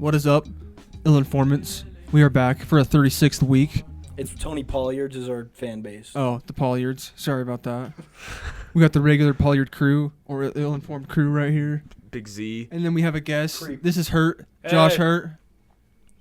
What is up, Ill Informants? We are back for a 36th week. It's Tony Polliards is our fan base. Oh, the Polliards. Sorry about that. We got the regular Polliard crew, or ill-informed crew right here. Big Z. And then we have a guest. Creep. This is Hurt. Josh Hey. Hurt.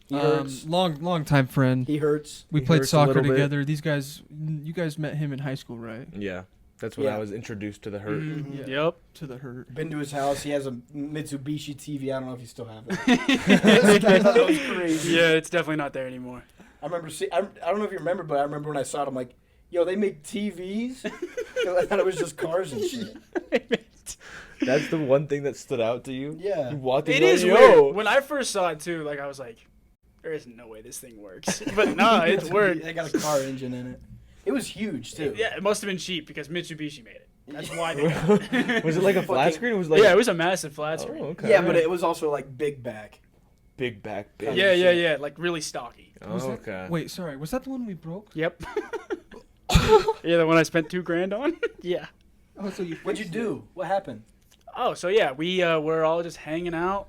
He hurts. Long time friend. He hurts. We He played hurts a soccer little bit. together. These guys, you guys met him in high school, right? Yeah. That's when Yeah. I was introduced to the Hurt. Mhm. Yeah. Yep. To the Hurt. Been to his house. He has a Mitsubishi TV. I don't know if he still has it. That was crazy. Yeah, it's definitely not there anymore. I remember. I don't know if you remember, but I remember when I saw it. I'm like, yo, they make TVs. I thought it was just cars and shit. That's the one thing that stood out to you? Yeah. You walked in It like, is yo. weird. When I first saw it too, like I was like, there is no way this thing works. But no, it's worked. They got a car engine in it. It was huge too. Yeah, it must have been cheap because Mitsubishi made it. That's why they got it. Was it like a flat Fucking- screen? Or was it like Yeah, it was a massive flat screen. Oh, okay. Yeah, but it was also like big back. Big back. Big. Yeah, like really stocky. Oh, Was that- okay. Wait, sorry. Was that the one we broke? Yep. Yeah, the one I spent $2,000 on. Yeah. Oh, so you What'd you do? What happened? Oh, so yeah, we were all just hanging out.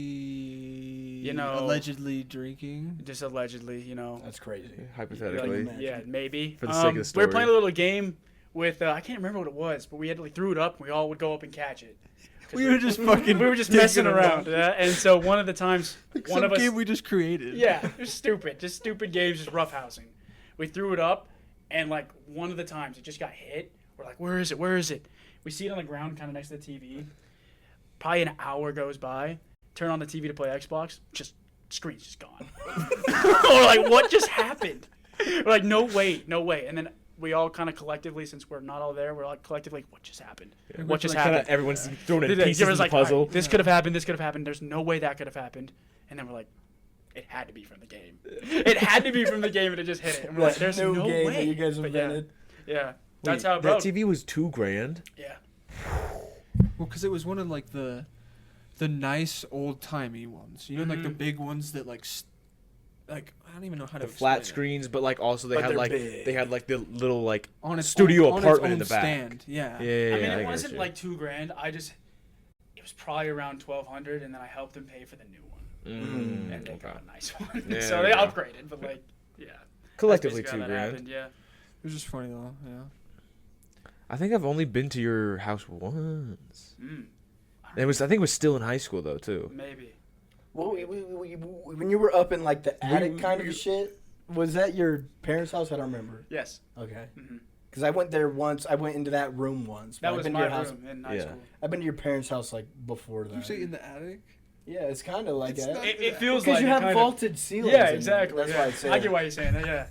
Maybe, allegedly drinking. Just allegedly, That's crazy. Hypothetically. Like, Yeah, maybe. For the sake of the We story. were playing a little game with I can't remember what it was, but we had threw it up. And we all would go up and catch it. 'Cause We were just fucking. we were just dicking messing around, and so one of the times, one Some of us, game we just created. yeah, it was stupid, just stupid games, just roughhousing. We threw it up, and like one of the times it just got hit. We're like, where is it? Where is it? We see it on the ground, kind of next to the TV. Probably an hour goes by. Turn on the TV to play Xbox. Just screen's just gone. We're like, what just happened? We're like, no way. And then we all kind of collectively, since we're not all there, we're like collectively, what just happened? Yeah. What just Kinda happened? everyone's throwing in They pieces give of us the like, all puzzle. right, this could have happened. This could have happened. There's no way that could have happened. And then we're like, it had to be from the game. It had to be from the game, and it just hit it. And we're like, there's no game way. that you guys But yeah, invented. yeah, that's Wait, how it that broke. TV was $2,000. Yeah. Well, because it was one of like the nice old timey ones. You know, like the Mhm. big ones that like I don't even know how to The flat explain screens, but like also they But had they're like big. they had like the little like it. On its studio own, apartment on in its the own back. Stand. Yeah. Yeah, I mean, I it get wasn't you. like $2,000. It was probably around $1,200, and then I helped them pay for the new one, and they okay. got a nice one. Yeah, So they yeah. upgraded, but like, yeah. Collectively That's basically how that $2,000. happened, yeah. It was just funny though. Yeah. I think I've only been to your house once. Mm, I think it was still in high school though too. maybe. Well, when you were up in like the attic kind of shit, was that your parents' house? I don't remember. Yes. Okay. hmm Because I went there once. I went into that room once. but That I've was been to my your house. room in high Yeah. school. I've been to your parents' house like before that. You say in the attic? Yeah, it's kind of like It's that. not- It feels Because like you it have kind of- vaulted ceilings. Yeah, in there. exactly. That's yeah. why I say I get why you're saying that. Yeah.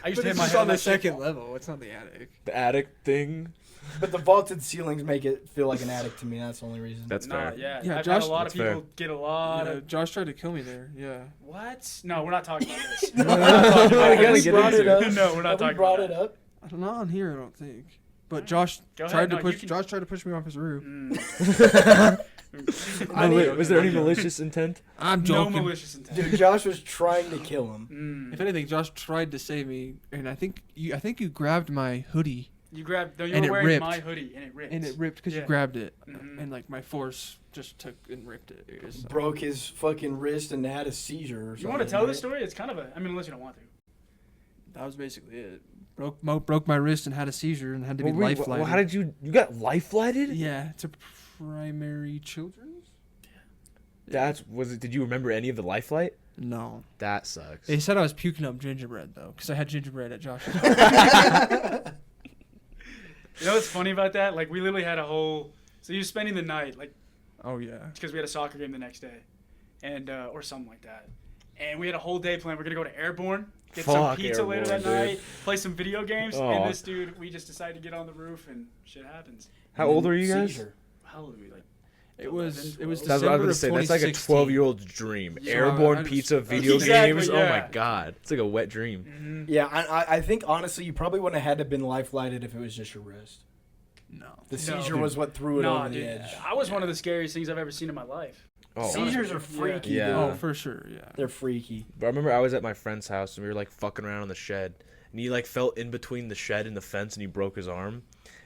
I used But to hit it's my just head on the that shit. second level. It's not the attic. The attic thing. But the vaulted ceilings make it feel like an attic to me. That's the only reason. That's Nah, fair. yeah. Yeah, I've Josh- had a lot of That's fair. people get a lot Yeah, of. Josh tried to kill me there. Yeah. What? No, we're not talking about this. Have We're not talking about we this. get brought it into up? it. No, we're not Have we talking brought about it up? I don't know on here. I don't think. But Josh Go ahead. tried to No, push. you can- Josh tried to push me off his roof. Was there any malicious intent? I'm No joking. malicious intent. Dude, Josh was trying to kill him. If anything, Josh tried to save me, and I think you grabbed my hoodie, You grabbed. No, you And were it wearing ripped. my hoodie, and it ripped. and it ripped because Yeah. you grabbed it, Mhm. and like my force just took and ripped it. It was, Broke his fucking wrist and had a seizure or something. You want to tell right? the story? It's kind of a. I mean, unless you don't want to. That was basically it. Broke my wrist and had a seizure and had to be life Well, flighted. how did you got life flighted? Yeah, it's a primary children's. Did you remember any of the life flight? No, That sucks. they said I was puking up gingerbread though, because I had gingerbread at Josh's house. You know what's funny about that? Like, we literally had a whole. So you were spending the night, like, Oh yeah. because we had a soccer game the next day, and or something like that. And we had a whole day planned. We're gonna go to Airborne, get some Fuck pizza later that Airborne, dude. night, play some video games, Aw. and this dude, we just decided to get on the roof, and shit happens. How old are you guys? Seizure. How old are we? Like, It was 11, That's what I was December gonna of say. That's like a 2016. 12-year-old's dream. Yeah, Airborne I just- pizza, video Exactly, games. Oh yeah. my god, it's like a wet dream. mm-hmm. Yeah, I think honestly you probably wouldn't have had to been life flighted if it was just your wrist. No. The No. seizure was what threw it Nah, over the dude, edge. I was one of the scariest things I've ever seen in my life. Oh, Seizures are freaky. Yeah. Oh, Dude. for sure. Yeah. They're freaky. But I remember I was at my friend's house and we were like fucking around on the shed, and he like fell in between the shed and the fence and he broke his arm.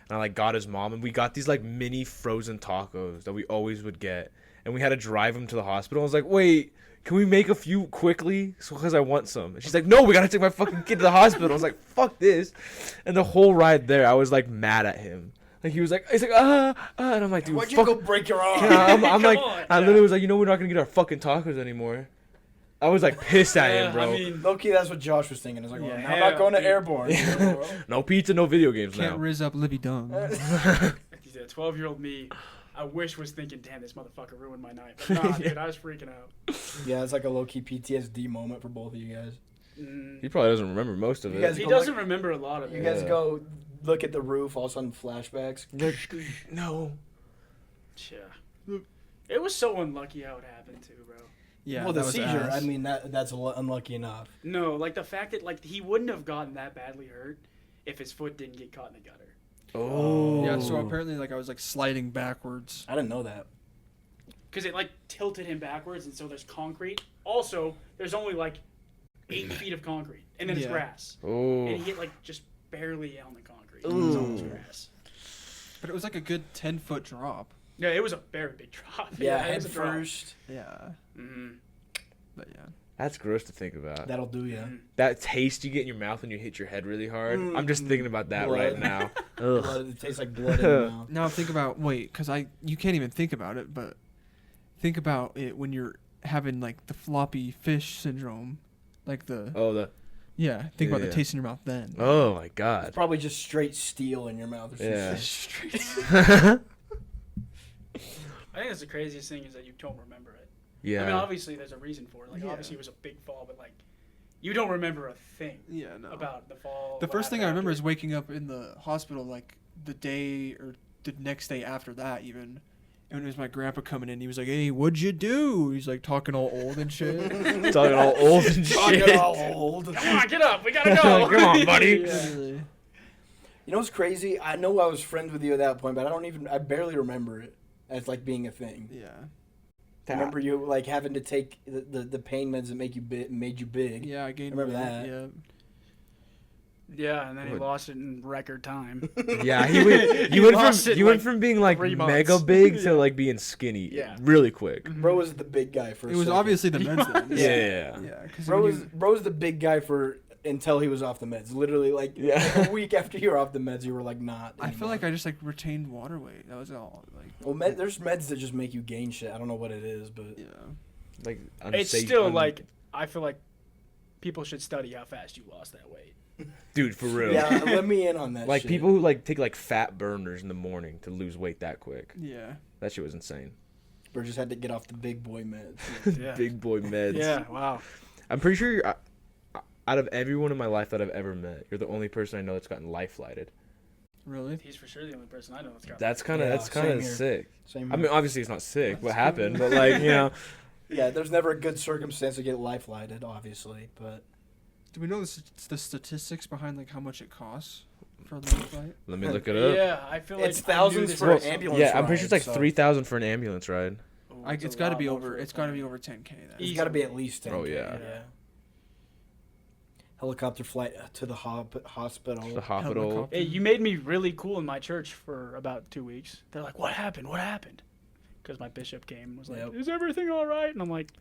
And I like got his mom and we got these like mini frozen tacos that we always would get. and we had to drive him to the hospital. I was like, wait, can we make a few quickly? Because I want some. And she's like, no, we gotta take my fucking kid to the hospital. I was like, fuck this. And the whole ride there, I was like mad at him. Like he's like, and I'm like, dude, Why'd you fuck. go break your arm? Yeah, I'm Come like, on, I yeah. literally was like, we're not gonna get our fucking tacos anymore. I was like pissed at him, bro. I mean, Low-key, that's what Josh was thinking. It's like, well, Yeah, I'm not going to dude. Airborne. No pizza, no video games Can't now. riz up Libby Dung. yeah, 12-year-old me, I wish was thinking, damn, this motherfucker ruined my night. But nah, dude, I was freaking out. Yeah, it's like a low-key PTSD moment for both of you guys. He probably doesn't remember most of You it. guys He go doesn't look- remember a lot of You it. guys Yeah. go look at the roof, all of a sudden flashbacks. No. Yeah. It was so unlucky how it happened too, bro. Yeah, Well, the that was seizure, ass. I mean, that's unlucky enough. No, like the fact that like he wouldn't have gotten that badly hurt if his foot didn't get caught in the gutter. Oh. Yeah, so apparently, like, I was, like, sliding backwards. I didn't know that. Because it like tilted him backwards, and so there's concrete. Also, there's only like 8 feet of concrete, and then it's Yeah. grass. Oh. And he hit like just barely on the concrete. It was almost Ooh. grass. But it was, like, a good 10-foot drop. Yeah, it was a very big drop. Yeah, it head was a drop. first. Yeah. Mhm. But, yeah. That's gross to think about. That'll do ya. Mhm. That taste you get in your mouth when you hit your head really hard. I'm just thinking about that Blood. right now. Ugh. Blood, it tastes like blood in your mouth. Now think about, because you can't even think about it, but think about it when you're having, like, the floppy fish syndrome. Like the, Oh, the. yeah, think about Yeah. the taste in your mouth then. Oh my It's God. probably just straight steel in your mouth. Or some Yeah. shit. I think that's the craziest thing is that you don't remember it. Yeah. I mean, obviously there's a reason for it. Like, Yeah. obviously it was a big fall, but like, you don't remember a thing Yeah, no. about the fall. The what first thing I happened remember after. is waking up in the hospital, like, the day or the next day after that, even. And it was my grandpa coming in. He was like, "Hey, what'd you do?" He's like talking all old and shit. Talking all old and Talking shit. all old. Come on, get up. We gotta go. Come on, buddy. Yeah. Literally. You know what's crazy? I know I was friends with you at that point, but I barely remember it as like being a thing. Yeah. I remember you like having to take the pain meds that made you big. Yeah, I gained Remember weight, that. Yeah. Yeah, and then he What? lost it in record time. Yeah, he went. You went lost from it you in, went from being like 3 months. mega big to Yeah. like being skinny. Yeah. Really quick. Bro was the big guy for. It was obviously the meds then. Yeah. Yeah. Because Bro was the big guy for until he was off the meds. Literally, like Yeah. a week after you were off the meds, you were like not. I feel like I just like retained water weight. That was all. Like. Well, there's meds that just make you gain shit. I don't know what it is, but Yeah. Like It's unsafe- still like, I feel like people should study how fast you lost that weight. dude, for real. yeah, let me in on that. Like shit. people who like take like fat burners in the morning to lose weight that quick. Yeah. That shit was insane. Bro just had to get off the big boy meds. Yeah. Big boy meds. Yeah, wow. I'm pretty sure out of everyone in my life that I've ever met, you're the only person I know that's gotten life flighted. Really? He's for sure the only person I know that's got That's kind of Yeah, that's kind of same here. sick. Same. I mean, obviously it's not sick what That's happened, cool. but like you know, yeah, there's never a good circumstance to get life lighted, obviously, but Do we know the statistics behind like how much it costs for the flight? let me look it up. Yeah, I feel like It's I knew thousands this for was an something. ambulance. Yeah, I'm pretty sure it's like ride, so- 3,000 for an ambulance ride. Ooh, Like, it's it's a got to lot be more over. for a It's got to be plane. over 10K. Then. it's got to be at least 10. Oh, yeah. Helicopter flight to the hospital. The hospital. Helicopter. Hey, you made me really cool in my church for about 2 weeks. They're like, "What happened? What happened?" Because my bishop came and was like, Yep. "Is everything all right?" And I'm like,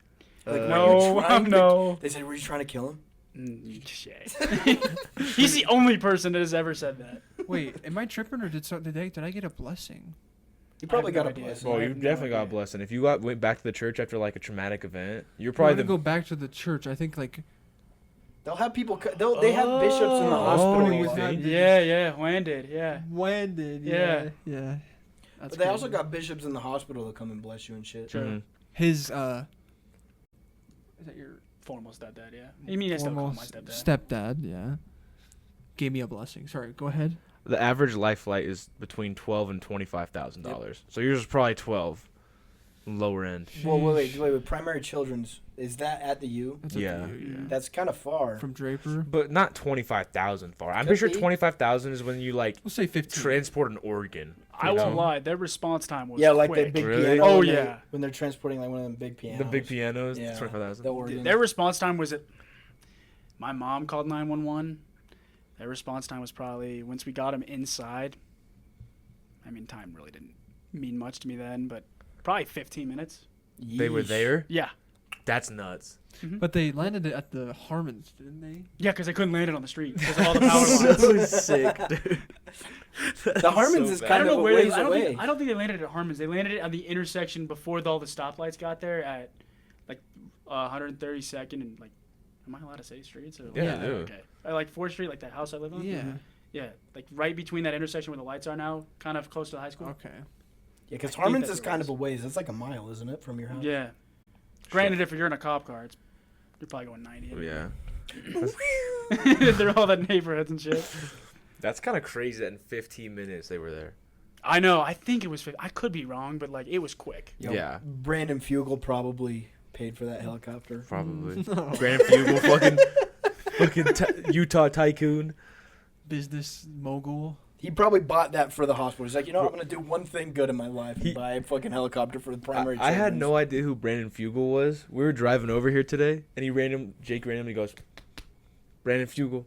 Like, were you "No, trying to- no." They said, "Were you trying to kill him?" Shit. He's the only person that has ever said that. Wait, am I tripping or did I get a blessing? You probably I have got no a idea. blessing. Oh, I you have no definitely got a idea. blessing. If you went back to the church after like a traumatic event, you're Probably probably to the go back to the church. I think like They'll have people. They have bishops in the Oh, hospital. you a lot. think? Yeah, Juan did, yeah. when did Yeah. yeah. But they also got bishops in the hospital that come and bless you and shit. Mhm. his Is that your Formal stepdad, yeah. You mean I still call formal my stepdad? stepdad? Yeah. Gave me a blessing. Sorry, go ahead. The average life flight is between $12,000 and $25,000. So yours is probably 12, lower end. Well, wait. Primary Children's, is that at the U? That's up to Yeah. you, That's kind of far. From Draper. But not 25,000 far. I'm Could pretty sure be. 25,000 is when you like We'll say 15. transport an organ. I you won't know? lie, their response time was Yeah, like quick. that big Really? piano. Oh, when they- yeah. when they're transporting like one of them big pianos. The big pianos, Yeah. 25,000. The organ. Their response time was at. My mom called 911. Their response time was probably once we got him inside. I mean, time really didn't mean much to me then, but probably 15 minutes. They were Yeesh. there? Yeah. That's nuts. But they landed it at the Harmons, didn't they? Yeah, because they couldn't land it on the street because of all the power lines. So sick, dude. The Harmons is I kind don't of know a where. ways I don't away. think. I don't think they landed at Harmon's. They landed it at the intersection before all the stoplights got there at like 132nd and like. Am I allowed to say streets? Or like, Yeah, dude. Okay. Like 4th Street, like that house I live on. Yeah. Yeah, like right between that intersection where the lights are now, kind of close to the high school. Okay. Yeah, because I think Harmon's that's is where it kind is. of a ways. It's like a mile, isn't it, from your house? Yeah. Granted, if you're in a cop car, you're probably going 90. Yeah. They're all the neighborhoods and shit. That's kind of crazy that in 15 minutes they were there. I know. I think it was. I could be wrong, but like it was quick. Yo, Yeah. Brandon Fugel probably paid for that helicopter. Probably. No. Brandon Fugel, fucking Utah tycoon. Business mogul. He probably bought that for the hospital. He's like, you know, I'm gonna do one thing good in my life and He- buy a fucking helicopter for the primary. I had children's. no idea who Brandon Fugel was. We were driving over here today, and Jake randomly goes, Brandon Fugel.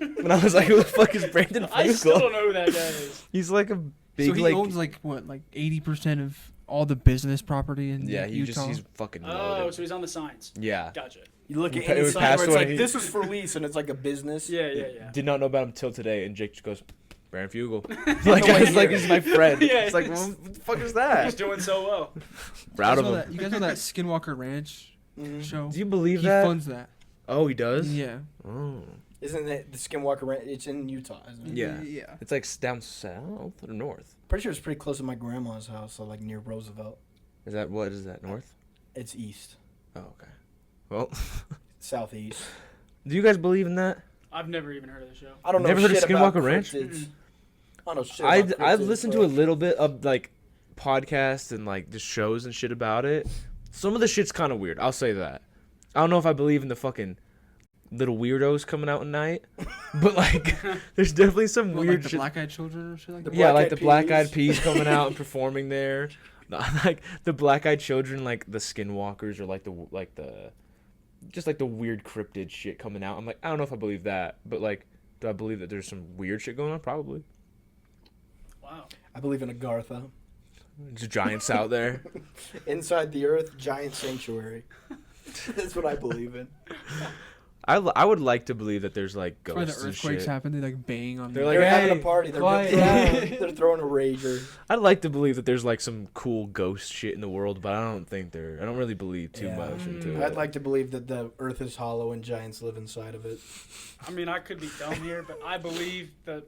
And I was like, who the fuck is Brandon Fugel? I still don't know who that guy is. He's like a big, So he like, owns like what, like 80% of all the business property in yeah, Utah. he's fucking Oh, loaded. so he's on the signs. Yeah. Gotcha. You look at It any was sign past where it's when like, he- this is for lease, and it's like a business. Yeah, yeah. Did not know about him till today, and Jake just goes, Brandon Fugel. Like, I was like, he's my friend. Yeah, It's like, well, what the fuck is that? He's doing so well. Proud of you him. guys know that Skinwalker Ranch Mhm. show? Do you believe He that? funds that. Oh, he does? Yeah. Oh. Isn't it the Skinwalker Ranch? It's in Utah, isn't it? Yeah. Yeah. It's like down south or north. Pretty sure it's pretty close to my grandma's house, so like near Roosevelt. Is that, what is that, north? It's east, Oh, okay. Well, southeast. do you guys believe in that? I've never even heard of the show. I don't know Never heard of shit about Skinwalker Ranch? cryptids. I don't know shit I've about cryptids, listened but- to a little bit of like podcasts and like just shows and shit about it. Some of the shit's kind of weird. I'll say that. I don't know if I believe in the fucking little weirdos coming out at night, but like there's definitely some What, weird like the shit. black-eyed children or shit like The that? Yeah, Black like Eyed the Black Eyed Peas. Peas coming out and performing there. No, like the Black Eyed Children, like the Skinwalkers, or like the just like the weird cryptid shit coming out. I'm like, I don't know if I believe that, but like, do I believe that there's some weird shit going on? Probably. Wow. I believe in Agartha. Just giants out there. Inside the earth, giant sanctuary. That's what I believe in. I would like to believe that there's like That's why the ghosts and earthquakes shit. happen. They like bang on. They're the- like, They're having hey, a party. They're, quiet throwing, down. they're throwing a rager. I'd like to believe that there's like some cool ghost shit in the world, but I don't really believe too Yeah. much into I'd it. like to believe that the earth is hollow and giants live inside of it. I mean, I could be dumb here, but I believe the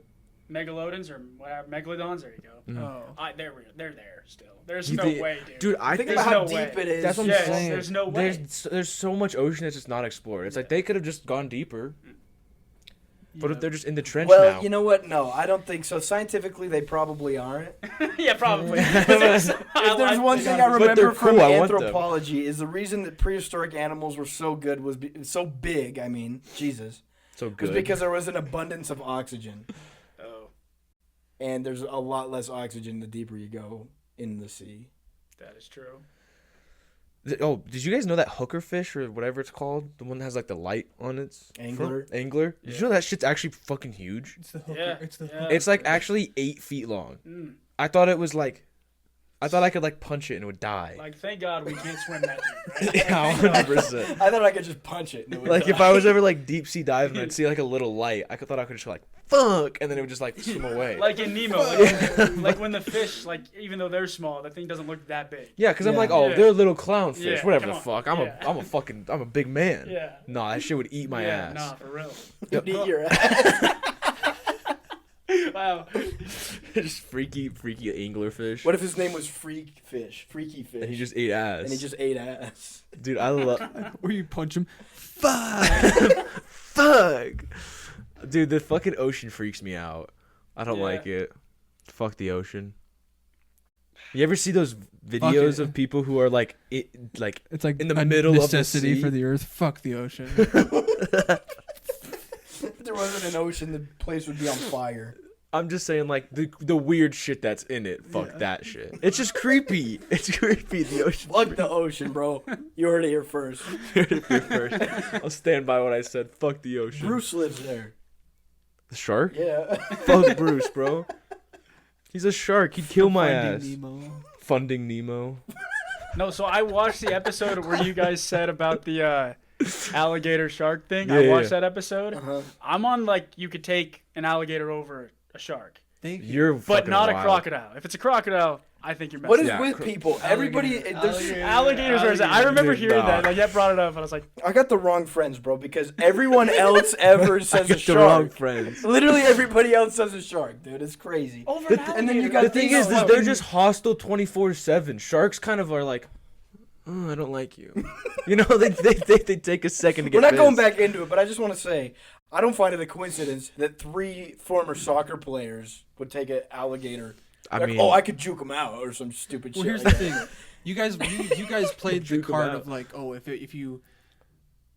megalodons or whatever megalodons. There you go. Mhm. Oh. They're there still. There's You no think- way, dude. Dude, I Think think about how no deep way. it is. that's what Yes, I'm saying. there's no way. There's so much ocean that's just not explored. It's like they could have just gone deeper, but if they're just in the trench Well, now. you know what? No, I don't think so. Scientifically, they probably aren't. yeah, probably. If there's one thing I But remember they're from cool, I want them. anthropology is the reason that prehistoric animals were so good was so big. I mean, Jesus, So was good. because there was an abundance of oxygen, Oh, and there's a lot less oxygen the deeper you go in the sea. that is true. Oh, did you guys know that hooker fish or whatever it's called, the one that has like the light on its Angler? front? Angler? Did you know that shit's actually fucking huge? It's the hooker. Yeah, It's the yeah. It's like actually 8 feet long. Mm. I thought it was like, I thought I could like punch it and it would die. Like, thank God we can't swim that deep, right? Yeah, 100%. I thought I could just punch it. And it would Like die. if I was ever like deep sea diving, I'd see like a little light. I thought I could just like fuck, and then it would just like swim away. Like in Nemo, like when the fish, like even though they're small, the thing doesn't look that big. Yeah, because I'm Yeah. like, oh, Yeah. they're little clownfish, Yeah, whatever the come fuck. on. I'm a big man. Yeah. Nah, that shit would eat my yeah, ass. Nah, for real. You'd eat your ass. Wow. Just freaky anglerfish. What if his name was Freaky Fish? And he just ate ass. and he just ate ass. Dude, I love. Or you punch him. Fuck. Dude, the fucking ocean freaks me out. I don't Yeah. like it. Fuck the ocean. You ever see those videos it. of people who are like It's like in the a middle of the necessity sea? for the earth. Fuck the ocean. If there wasn't an ocean, the place would be on fire. I'm just saying, like, the weird shit that's in it. Fuck Yeah. that shit. It's just creepy. It's creepy. The ocean. Fuck the ocean, bro. You heard it here first. First. I'll stand by what I said. Fuck the ocean. Bruce lives there. The shark? Yeah. Fuck Bruce, bro. He's a shark. He'd kill my Finding ass. Nemo. Funding Nemo. No, so I watched the episode where you guys said about the alligator shark thing. Yeah, I watched yeah. that episode. Uh-huh. I'm on like you could take an alligator over a shark, Thank you. You're but fucking not a wild. crocodile. If it's a crocodile, I think you're messing. What is Yeah. with people? Everybody, there's, Alligators are. I remember Dude, hearing nah. that. Like that brought it up, and I was like, I got the wrong friends, bro, because everyone else ever I says got a the wrong shark. friends. Literally everybody else says a shark, dude. It's crazy. over The an th- alligator. and then you got The thing these is they're fucking- just hostile 24/7. Sharks kind of are like, oh, I don't like you. You know, they take a second to get We're not going pissed. back into it, but I just want to say, I don't find it a coincidence that 3 former soccer players would take an alligator. I Like, mean, oh, I could juke him out or some stupid Well, shit. here's like the that. thing. You guys played the Juke 'em card out. of like, oh, if you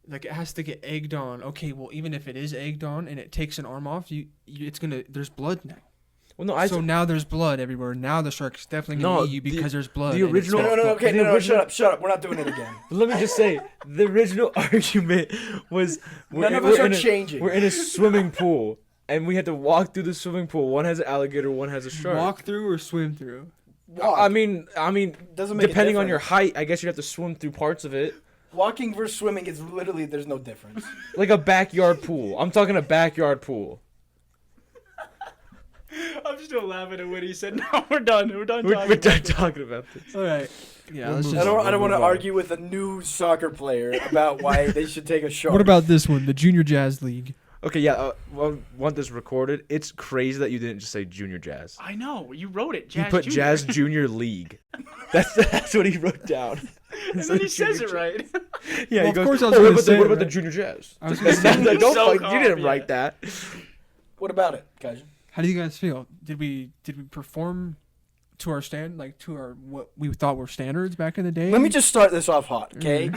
like it has to get egged on. Okay, well even if it is egged on and it takes an arm off, there's blood now. well, no, So now there's blood everywhere. Now the shark's definitely No, gonna eat you because there's blood. the and it's original- got No, blood. okay, The no, original- shut up. We're not doing it again. let me just say, the original argument was None of us we're are in a- changing. We're in a swimming pool, and we had to walk through the swimming pool. One has an alligator, one has a shark. Walk through or swim through. Walk. I mean, Doesn't make a depending on your difference. height, I guess you'd have to swim through parts of it, Walking versus swimming is literally, there's no difference. like a backyard pool. I'm talking a backyard pool. I'm just gonna laugh at what he said. No, we're done. We're done. We're talking done about this. talking about this. All right. Yeah. We'll Let's move just, on. I don't want to move on. argue with a new soccer player about why they should take a shark. what about this one? The Junior Jazz League. Okay, yeah. Want this recorded? It's crazy that you didn't just say Junior Jazz. I know you wrote it. He Jazz put Junior. Jazz Junior League. That's what he wrote down. and then he says it right. Yeah, Well, he of goes, course I was "Oh, gonna what say about it, the right? Junior Jazz?" I was gonna It's say, like, don't So fuck, you didn't calm, write yeah. that. What about it, guys? how do you guys feel? Did we perform to our what we thought were standards back in the day? Let me just start this off hot, okay?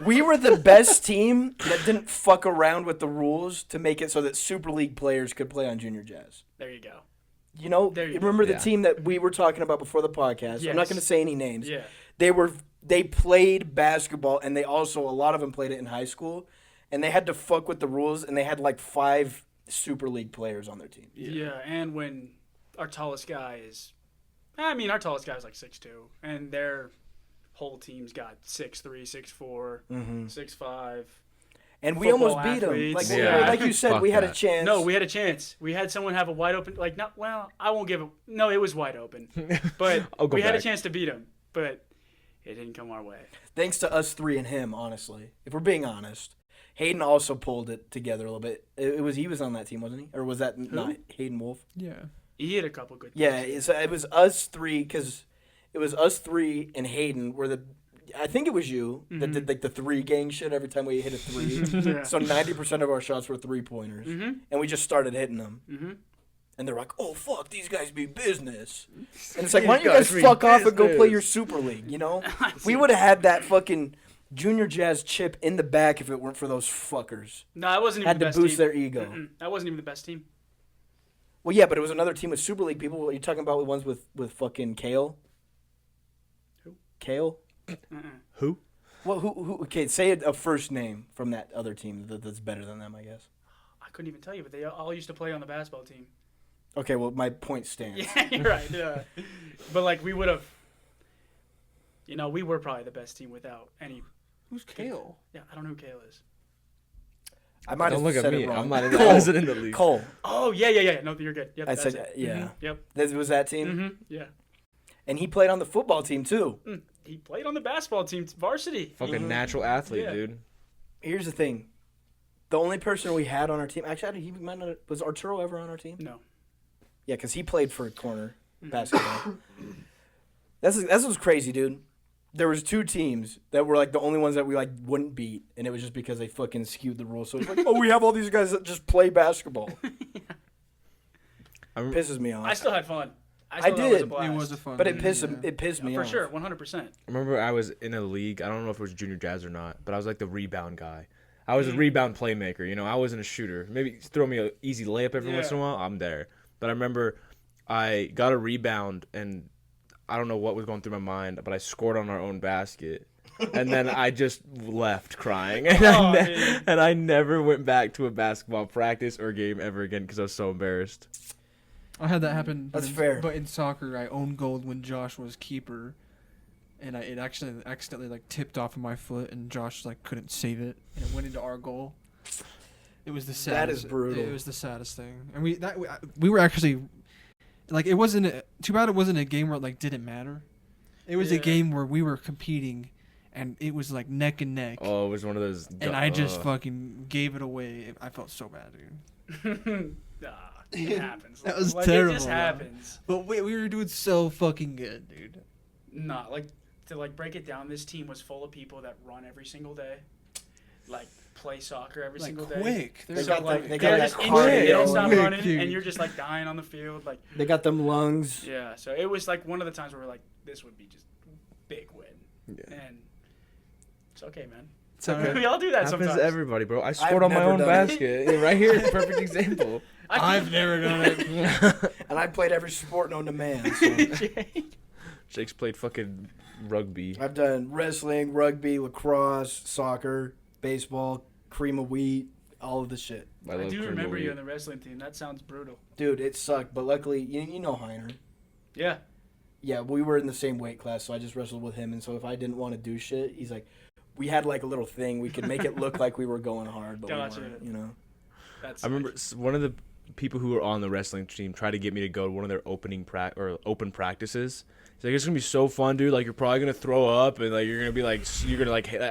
We were the best team that didn't fuck around with the rules to make it so that Super League players could play on Junior Jazz. There you go. You know, There you you go. remember the Yeah. team that we were talking about before the podcast? I'm not Yes. going to say any names. Yeah. They played basketball, and they also, a lot of them played it in high school, and they had to fuck with the rules, and they had like 5 Super League players on their team. Yeah, and when our tallest guy is, our tallest guy is like 6'2", and their whole team's got 6'3", 6'4", 6'5". And we almost Football beat them. athletes. Like, Yeah. like you said, Fuck we had a that. chance. No, we had a chance. We had someone have a wide open, like, not, well, I won't give it. No, it was wide open. But I'll go we had a back. chance to beat him, but it didn't come our way. Thanks to us 3 and him, honestly. If we're being honest. Hayden also pulled it together a little bit. He was on that team, wasn't he? Or was that not Hayden Wolf? Yeah. He hit a couple good Yeah, plays. it was us 3 because it was us 3 and Hayden were the. I think it was you that did like the 3 gang shit every time we hit a 3. Yeah. So 90% of our shots were 3-pointers, and we just started hitting them. And they're like, "Oh fuck, these guys be business." And it's like, why don't you These guys guys mean fuck off and go play business. your Super League? You know, we would have had that fucking Junior Jazz chip in the back if it weren't for those fuckers. No, that wasn't even Had the to best boost team. their ego. That wasn't even the best team. Well, yeah, but it was another team with Super League people. You're talking about the ones with fucking Kale. Who? Kale. Who? Well, who? Okay, say a first name from that other team that's better than them, I guess. I couldn't even tell you, but they all used to play on the basketball team. Okay, well, my point stands. Yeah, you're right. Yeah. But, like, we would have, we were probably the best team without any. Who's Kale? Yeah, I don't know who Kale is. I might Don't have look said at it me. wrong. I'm not. Cole. I wasn't in the league. Cole. Oh, yeah. No, you're good. Yep, I that's said, it. yeah. Mhm, Yep. That was that team, Yeah. and he played on the football team too. He played on the basketball team, varsity. Fucking natural athlete, Yeah. dude. Here's the thing: the only person we had on our team, actually, he might not. Was Arturo ever on our team? No. Yeah, because he played for corner basketball. That's what's crazy, dude. There was 2 teams that were like the only ones that we like wouldn't beat, and it was just because they fucking skewed the rules. So it's like, oh, we have all these guys that just play basketball. Pisses me off. I still had fun. I still thought It was a did. blast. It was a fun. But it game, pissed yeah. it pissed me For off. sure, 100%. I remember I was in a league. I don't know if it was Junior Jazz or not, but I was like the rebound guy. I was a rebound playmaker. I wasn't a shooter. Maybe throw me an easy layup every once in a while. I'm there. But I remember I got a rebound, and I don't know what was going through my mind, but I scored on our own basket. And then I just left crying. And, man. and I never went back to a basketball practice or game ever again because I was so embarrassed. I had that happen. That's fair. But in soccer, I owned gold when Josh was keeper, and it actually accidentally like tipped off of my foot, and Josh like couldn't save it, and it went into our goal. It was the saddest. That is brutal. It was the saddest thing, and we were actually like it wasn't too bad. It wasn't a game where it like didn't matter. It was a game where we were competing, and it was like neck and neck. Oh, it was one of those. And I just fucking gave it away. I felt so bad, dude. It happens. That was like, terrible. It just happens. But we were doing so fucking good, dude. Nah, like to like break it down, this team was full of people that run every single day, like play soccer every Like single day. quick. They There's got like, the- They're got just that injured, they don't cardio. stop Quick, running, dude. and you're just like dying on the field. Like, They got them lungs. yeah. So it was like one of the times where we're like, this would be just big win, Yeah. and it's okay, man. it's okay. We all do that Happens sometimes. to everybody, bro. I scored on my never own done it. basket. Yeah, right here, perfect example. I've never done it. And I played every sport known to man. So. Jake's played fucking rugby. I've done wrestling, rugby, lacrosse, soccer, baseball, cream of wheat, all of the shit. I love do cream remember of you wheat. on the wrestling team. That sounds brutal. Dude, it sucked, but luckily, you know Heiner. Yeah. Yeah, we were in the same weight class, so I just wrestled with him. And so if I didn't want to do shit, he's like, we had like a little thing. We could make it look like we were going hard, but Gotcha. we weren't, you know. That's I remember one of the people who were on the wrestling team tried to get me to go to one of their open practices. He's like, it's gonna be so fun, dude. Like, you're probably gonna throw up, and like you're gonna be like,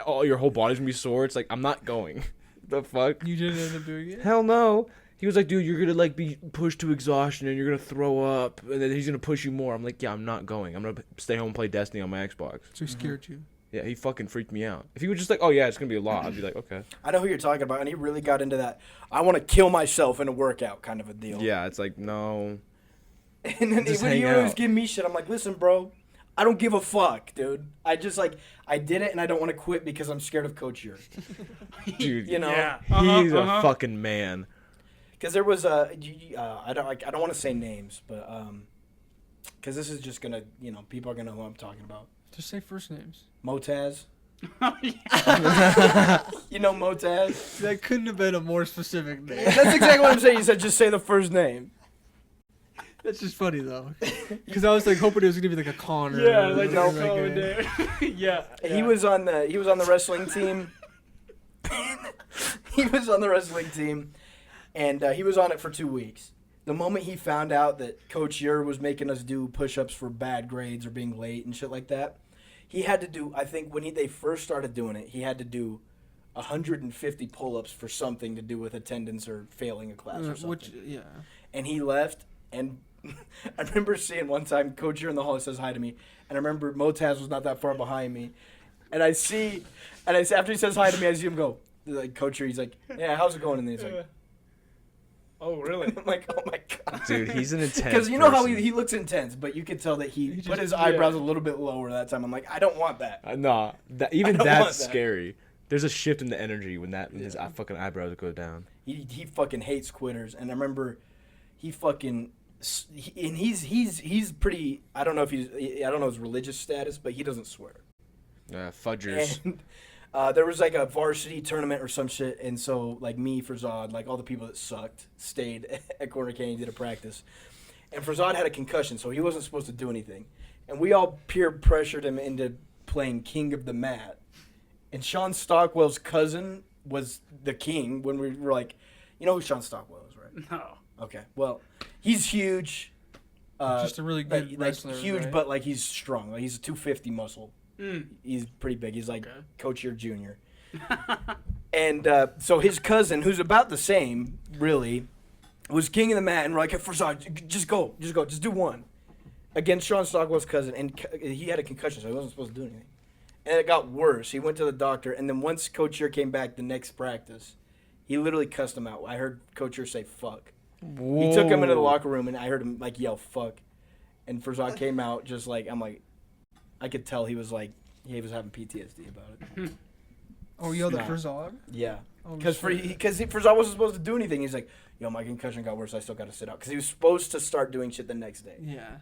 oh, your whole body's gonna be sore. It's like, I'm not going. The fuck? You didn't end up doing it? Hell no. He was like, dude, you're gonna like be pushed to exhaustion, and you're gonna throw up, and then he's gonna push you more. I'm like, yeah, I'm not going. I'm gonna stay home and play Destiny on my Xbox. So he scared you. Yeah, he fucking freaked me out. If he was just like, oh yeah, it's gonna be a lot, I'd be like, okay. I know who you're talking about, and he really got into that. I want to kill myself in a workout kind of a deal. Yeah, it's like, no. And then Just when hang he always out. give me shit, I'm like, listen, bro, I don't give a fuck, dude. I just like, I did it, and I don't want to quit because I'm scared of Coach Yer. Dude, You know, Yeah. he's a fucking man. because there was a, I don't want to say names, but because this is just gonna, you know, people are gonna know who I'm talking about. Just say first names. Motaz. Oh, yeah. You know Motaz? That couldn't have been a more specific name. That's exactly what I'm saying. You said just say the first name. That's just funny though, because I was like hoping it was gonna be like a Connor. Yeah, or like no like Colin a- there. Yeah. He was on the wrestling team. He was on the wrestling team, and he was on it for 2 weeks. The moment he found out that Coach Yer was making us do push-ups for bad grades or being late and shit like that, he had to do. I think when they first started doing it, he had to do 150 pull-ups for something to do with attendance or failing a class or something. Which yeah. And he left, and I remember seeing one time Coach Yer in the hall says hi to me, and I remember Motaz was not that far behind me, and I see after he says hi to me, I see him go, like, Coach Yer, he's like, yeah, how's it going? And he's like, Oh, really? I'm like, oh my god, Dude, he's an intense because you know how person. he looks intense, but you could tell that he put just- his eyebrows a little bit lower that time. I'm like, I don't want that. Nah, even don't that's want that. scary. There's a shift in the energy when his fucking eyebrows go down. He fucking hates quitters, and I remember he fucking. And he's pretty. I don't know his religious status, but he doesn't swear. Fudgers. And there was like a varsity tournament or some shit, and so like me, Farzad, like all the people that sucked stayed at Corner Canyon, did a practice, and Farzad had a concussion, so he wasn't supposed to do anything, and we all peer pressured him into playing King of the Mat, and Sean Stockwell's cousin was the king when we were like, you know who Sean Stockwell is, right? No. Okay, well, he's huge. Just a really good wrestler, huge, right? but like he's strong. Like he's a 250 muscle. Mm. He's pretty big. He's like Okay. Coach Yer Jr. And so his cousin, who's about the same, really, was king of the mat, and we're like, hey, Farzad, just go, just do one against Sean Stockwell's cousin, and he had a concussion, so he wasn't supposed to do anything. And it got worse. He went to the doctor, and then once Coach Yer came back the next practice, he literally cussed him out. I heard Coach Yer say "fuck." He took him into the locker room, and I heard him like yell "fuck," and Farzad came out just like I could tell he was having PTSD about it. Oh, yo, the Nah. Farzad? Yeah, Oh, because shit. Farzad wasn't supposed to do anything. He's like, "Yo, my concussion got worse. I still got to sit out," because he was supposed to start doing shit the next day. Yeah.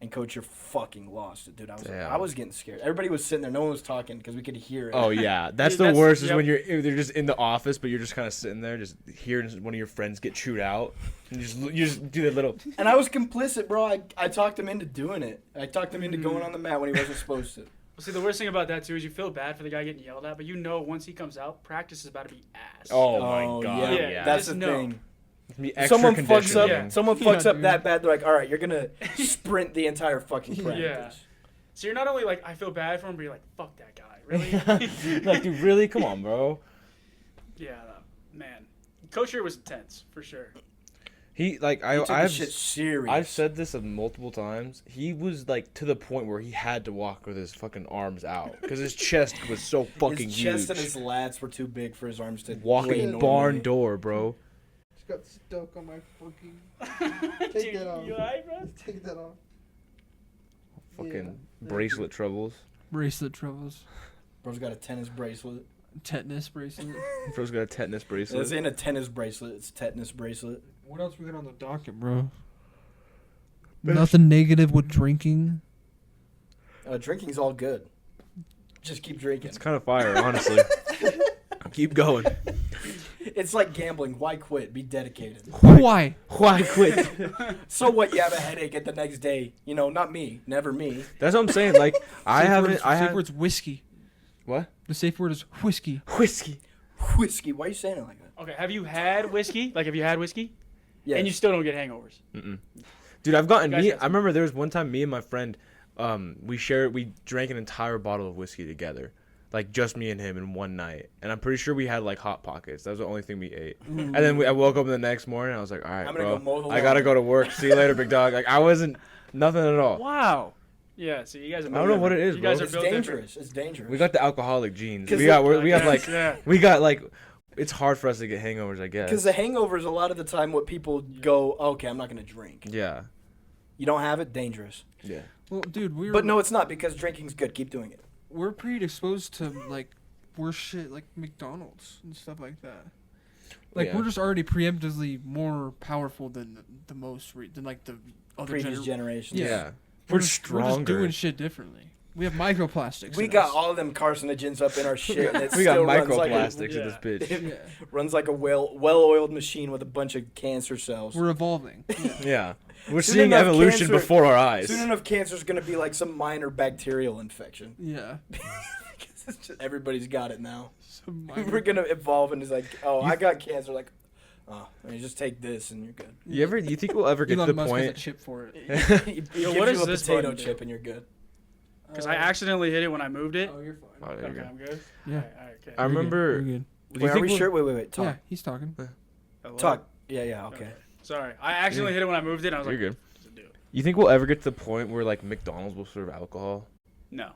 And Kosher fucking lost it, dude. Damn. I was getting scared. Everybody was sitting there. No one was talking because we could hear it. Oh yeah, that's Dude, the worst. Is yep. when they're just in the office, but you're just kind of sitting there, just hearing one of your friends get chewed out, and you just do that little. And I was complicit, bro. I talked him into doing it. I talked him into going on the mat when he wasn't supposed to. Well, see, the worst thing about that too is you feel bad for the guy getting yelled at, but you know once he comes out, practice is about to be ass. Oh my god, yeah. yeah. That's Just the know. thing. Someone fucks up. Yeah. Someone fucks Yeah, up dude. that bad. They're like, all right, you're gonna sprint the entire fucking practice. Yeah. So you're not only like, I feel bad for him, but you're like, fuck that guy. Really? Like, dude, really? Come on, bro. Yeah, man. Kosher was intense, for sure. He like He took this I've shit serious. I've said this multiple times. He was like to the point where he had to walk with his fucking arms out because his chest was so fucking his huge. chest and his lats were too big for his arms to lay Walking normally. barn door, bro. Just got stuck on my fucking. Dude, that off. you alright, bro? Take that off. Fucking bracelet troubles. Bracelet troubles. Bro's got a tennis bracelet. Tetanus bracelet. Bro's got a tetanus bracelet. It's in a tennis bracelet. It's a tetanus bracelet. What else we got on the docket, bro? Nothing negative with drinking. Drinking's all good. Just keep drinking. It's kind of fire, honestly. Keep going. It's like gambling. Why quit? Be dedicated. Why? Why quit? So what? You have a headache at the next day. You know, not me. Never me. That's what I'm saying. Like I haven't. I Safe have word's whiskey. what? The safe word is whiskey. Whiskey. Whiskey. Why are you saying it like that? Okay, have you had whiskey? Like, have you had whiskey? Yeah. And you still don't get hangovers? Dude, I've gotten You guys me. got I remember there was one time me and my friend, we drank an entire bottle of whiskey together, like just me and him in one night. And I'm pretty sure we had like Hot Pockets. That was the only thing we ate. And then I woke up the next morning. I was like, all right, I'm gonna bro, go mow the I gotta lawn." go to work. See you later, big dog. Like I wasn't nothing at all. Wow. Yeah, so you guys are I don't know what it is, you guys bro. are It's built different. dangerous. It's dangerous. We got the alcoholic genes. 'Cause We got. it- We have Yes, like. yeah. We got like. It's hard for us to get hangovers, I guess. Because the hangover is a lot of the time what people go, okay, I'm not going to drink. Yeah. You don't have it, dangerous. Yeah. Well, dude, But no, it's not because drinking's good. Keep doing it. we're predisposed to like worse shit like McDonald's and stuff like that. Like Yeah. we're just already preemptively more powerful than the most than like the other Previous gener- generations. Yeah. Yeah. We're We're just stronger. doing shit differently. We have microplastics. We in got us. all of them carcinogens up in our shit. And it We got still runs like a- microplastics in Yeah. this bitch. Yeah. runs like a well-oiled machine with a bunch of cancer cells. We're evolving. Yeah. Yeah. We're Soon seeing enough, evolution cancer- before our eyes. Soon enough, cancer's going to be like some minor bacterial infection. Yeah. It's just, everybody's got it now. Some We're minor- going to evolve and it's like, oh, I got cancer. Like, oh, you just take this and you're good. You think we'll ever get Elon to the Musk has a point? chip for it. He Yo, gives what you does a this potato button do? chip and you're good. Because I accidentally hit it when I moved it. Oh, you're fine. Oh, there you Okay, go. I'm good. Yeah. All right, okay. I You're good. remember. You're good. Do you Wait, are think we we'll- sure? Wait. Talk. Yeah, he's talking. Hello? Talk. Yeah, okay. Sorry, I accidentally hit it when I moved it. And I was You're like, good. "What to do?" You think we'll ever get to the point where like McDonald's will serve alcohol? No.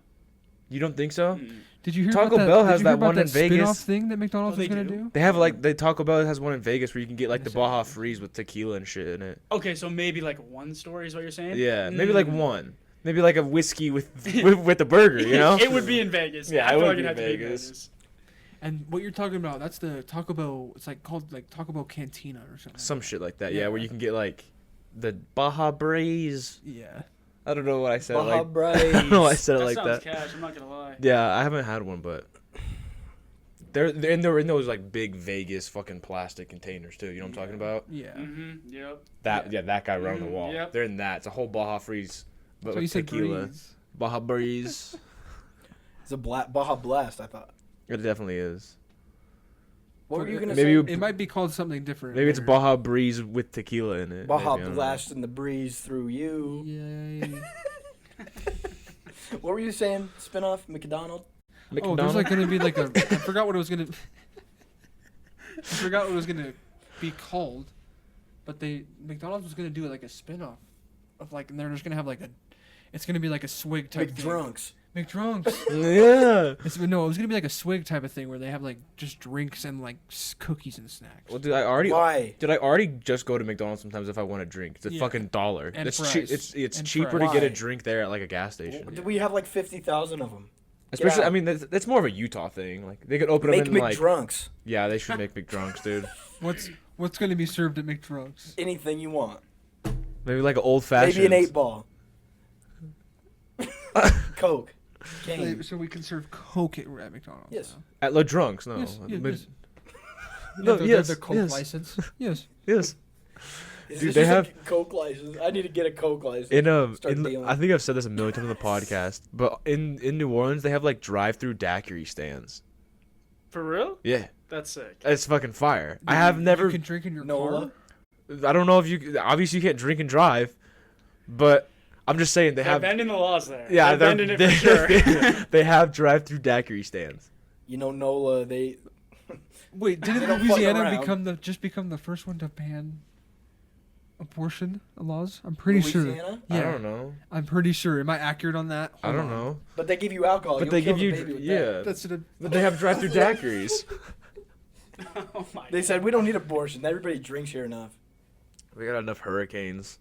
You don't think so? Mm-mm. Did you hear Taco about that? Bell did has you hear that about one in that spin-off Vegas. thing that McDonald's Oh, was they gonna do? do? They have like Taco Bell has one in Vegas where you can get like the Yes, it Baja is. Freeze with tequila and shit in it. Okay, so maybe like one story is what you're saying? Yeah, maybe like Mm. one. Maybe like a whiskey with the burger, you know? It would be in Vegas. Yeah, I it feel would like be it'd have in to be in Vegas. Vegas. And what you're talking about, that's the Taco Bell. It's like called like Taco Bell Cantina or something. Some shit like that. Yeah, Yeah. where you can get like the Baja Breeze. Yeah. I don't know what I said. Baja Like, Breeze. I don't know why I said it That like sounds that. cash. I'm not gonna lie. Yeah, I haven't had one, but they're in those like big Vegas fucking plastic containers too. You know what I'm talking about? Yeah. Mm-hmm. Yep. That guy around the Mhm, wall. yep. They're in that. It's a whole Baja Freeze, but So you with said tequila. breeze. Baja Breeze. It's a Baja Blast, I thought. It definitely is. What were you going to Maybe say? It might be called something different. Maybe it's there. Baja Breeze with tequila in it. Baja maybe, I don't know. Blast in the breeze through you. Yay. What were you saying? Spinoff? McDonald? Oh, there's like gonna be like a. I forgot what it was gonna. I forgot what it was gonna be called, but McDonald's was gonna do like a spin-off of like, and they're just gonna have like a. It's gonna be like a swig type thing. McDrunks. McDrunks. Yeah. No, it was gonna be like a swig type of thing where they have like just drinks and like cookies and snacks. Well, dude, I already Why? just go to McDonald's sometimes if I want a drink. It's a Yeah. fucking $1. And It's fries. it's And cheaper fries. to get a Why? drink there at like a gas station. We have like 50,000 of them. Especially, out. I mean, that's more of a Utah thing. Like they could open Make them in like McDrunks. yeah, they should make McDrunks, dude. What's gonna be served at McDrunks? Anything you want. Maybe like an old fashioned. Maybe an 8-ball. Coke. Cane. So we can serve Coke at McDonald's. Yes. now. At La Drunks, no. Yes, yes, Mid- yes. No, They have yes, the Coke yes. license. Yes. Yes. Is Dude, this they just have- a Coke license? I need to get a Coke license. Start dealing. I think I've said this a million times on the podcast, but in New Orleans they have like drive-through daiquiri stands. For real? Yeah, That's sick. it's fucking fire. I have never. You can drink in your Nola? car. I don't know if you. Obviously, you can't drink and drive, but I'm just saying They're bending the laws there. Yeah, they're bending it for sure. They have drive-through daiquiri stands. You know, Nola, they. Wait, They didn't don't fuck Louisiana around. become the first one to ban abortion laws? I'm pretty sure. Louisiana? I Yeah, don't know. I'm pretty sure. Am I accurate on that? I Hold don't on. know. But they give you alcohol. But You'll they kill give the you baby with yeah. that. That's it. But they have drive-through daiquiris. Oh my They said we don't need abortion. Everybody drinks here enough. We got enough hurricanes.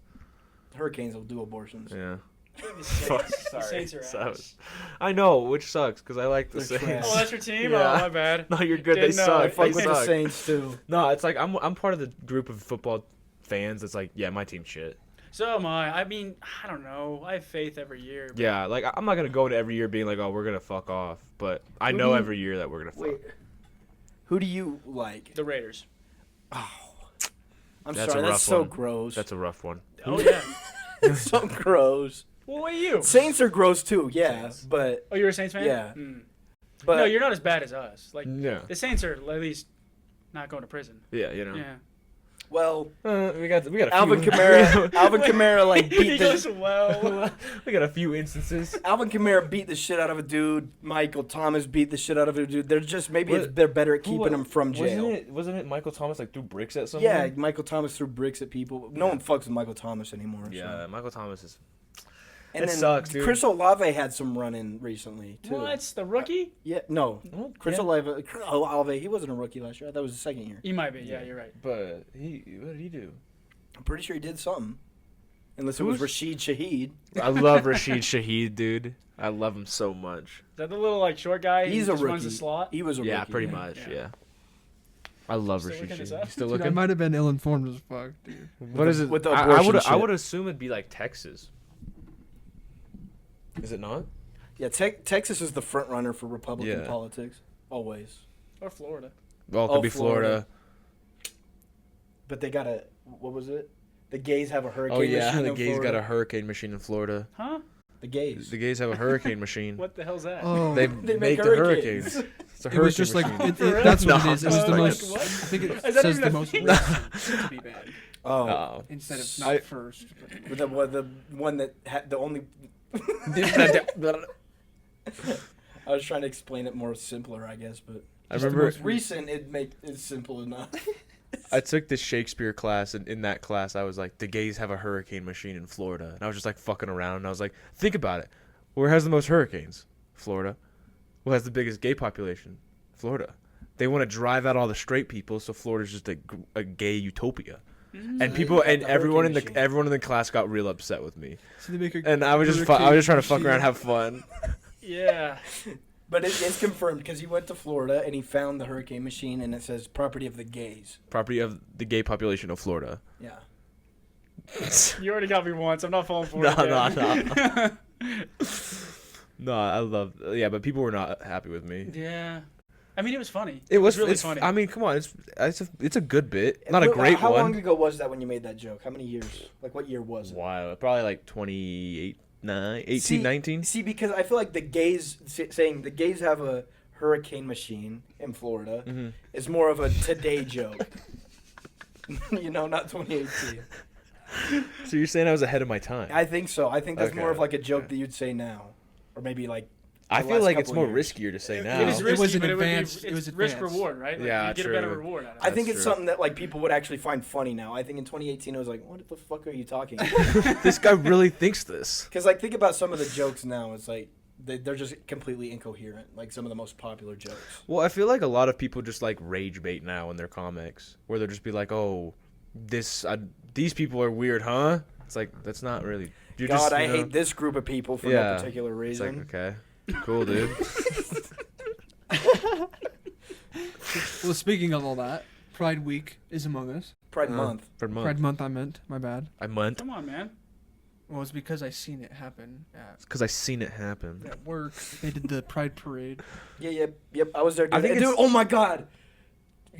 Hurricanes will do abortions. Yeah. The Fuck, Saints, the Saints are So- ass. I know, which sucks because I like the They're Saints. trash. Oh, that's your team? Yeah. Oh, my bad. No, you're good. They Didn't know. suck. I fuck They with the suck. Saints too. No, it's like I'm part of the group of football fans that's like, yeah, my team's shit. So am I. I mean, I don't know. I have faith every year. But Yeah, like I'm not gonna go into every year being like, oh, we're gonna fuck off, but I Who know do you- every year that we're gonna fuck. Wait. Who do you like? The Raiders. I'm That's sorry, a rough that's so one. gross. That's a rough one. Oh, yeah. It's so gross. Well, what are you? Saints are gross too, yeah. Saints. But Oh, you're a Saints fan? Yeah. Mm. but No, you're not as bad as us. Like, Yeah, the Saints are at least not going to prison. yeah, you know. Yeah. well, We got a Alvin few. Kamara like he beat goes, the well. We got a few instances. Alvin Kamara beat the shit out of a dude. Michael Thomas beat the shit out of a dude. They're just maybe What- they're better at keeping him from jail. Wasn't it Michael Thomas like threw bricks at someone? Yeah, Michael Thomas threw bricks at people. No one fucks with Michael Thomas anymore. Yeah, So. Michael Thomas is. And It then sucks, dude. Chris Olave had some run-in recently too. What? The rookie? Yeah, no. Chris Yeah. Olave, he wasn't a rookie last year. That was his second year. He might be. Yeah, you're right. But what did he do? I'm pretty sure he did something. Unless it was Rashid Shaheed. I love Rashid Shaheed, dude. I love him so much. Is that the little, like, short guy? He's who a just runs the rookie. slot? He was a Yeah, rookie. pretty much. Yeah. Yeah. I love Still Rashid looking this Shaheed. up? You still Dude, I looking? might have been ill-informed as fuck, dude. What is it? with the I abortion would shit. assume it'd be like Texas. Is it not? Yeah, Texas is the front runner for Republican Yeah. politics. Always. Or Florida. Well, it could Oh, be Florida. But they got a, what was it? The gays have a hurricane Oh yeah, machine the in gays Florida. got a hurricane machine in Florida. Huh? The gays. The gays have a hurricane machine. What the hell's that? Oh, They, They make make the hurricanes. hurricanes. It's a it was hurricane just like machine. that's what No. it is. It was the Like, most. what? I think it Is that says even the a most thing? recent to be bad Oh, Oh. instead of I- not first. with the one that had the only. I was trying to explain it more simpler, I guess, but I remember recent it's simple enough. I took this Shakespeare class, and in that class, I was like, the gays have a hurricane machine in Florida. And I was just like fucking around, and I was like, think about it. Where has the most hurricanes? Florida. What has the biggest gay population? Florida. They want to drive out all the straight people, so Florida's just a gay utopia. And people got and the everyone in hurricane the machine. everyone in the class got real upset with me. So they make a And I was just I was just trying to fuck around, and have fun. Yeah. But it's confirmed because he went to Florida and he found the hurricane machine and it says property of the gays. Property of the gay population of Florida. Yeah. You already got me once. I'm not falling for No, it. again. no. No, I love. Yeah, but people were not happy with me. Yeah. I mean, it was funny. It was really it's, funny. I mean, come on, it's a good bit, not a great How one. long ago was that when you made that joke? How many years? Like what year was it? Wow, probably like 18, See- 19. See, because I feel like the gays saying the gays have a hurricane machine in Florida Mhm. is more of a today joke. You know, not 2018. So you're saying I was ahead of my time? I think so. I think that's Okay. more of like a joke that you'd say now, or maybe like. I the feel last like it's couple more years. riskier to say It now. was It risky, was an but advanced- It it was was risk advanced. reward, right? Like, Yeah, you get a true. better reward out of I it. think That's it's true. something that like people would actually find funny now. I think in 2018 it was like, what the fuck are you talking? This guy really thinks this. Because like think about some of the jokes now. It's like they're just completely incoherent. Like some of the most popular jokes. Well, I feel like a lot of people just like rage bait now in their comics, where they'll just be like, "Oh, these people are weird, huh?" It's like that's not really. You're God, just, I you know, hate this group of people for Yeah. no particular It's reason. like okay, cool, dude. Well, speaking of all that, Pride Week is among us. Pride Month. For month. Pride Month, I meant. My bad. I meant. Come on, man. Well, it's because I seen it happen Because I seen it happen. at work. They did the Pride Parade. Yep. I was there. I think Dude, it's- oh my god.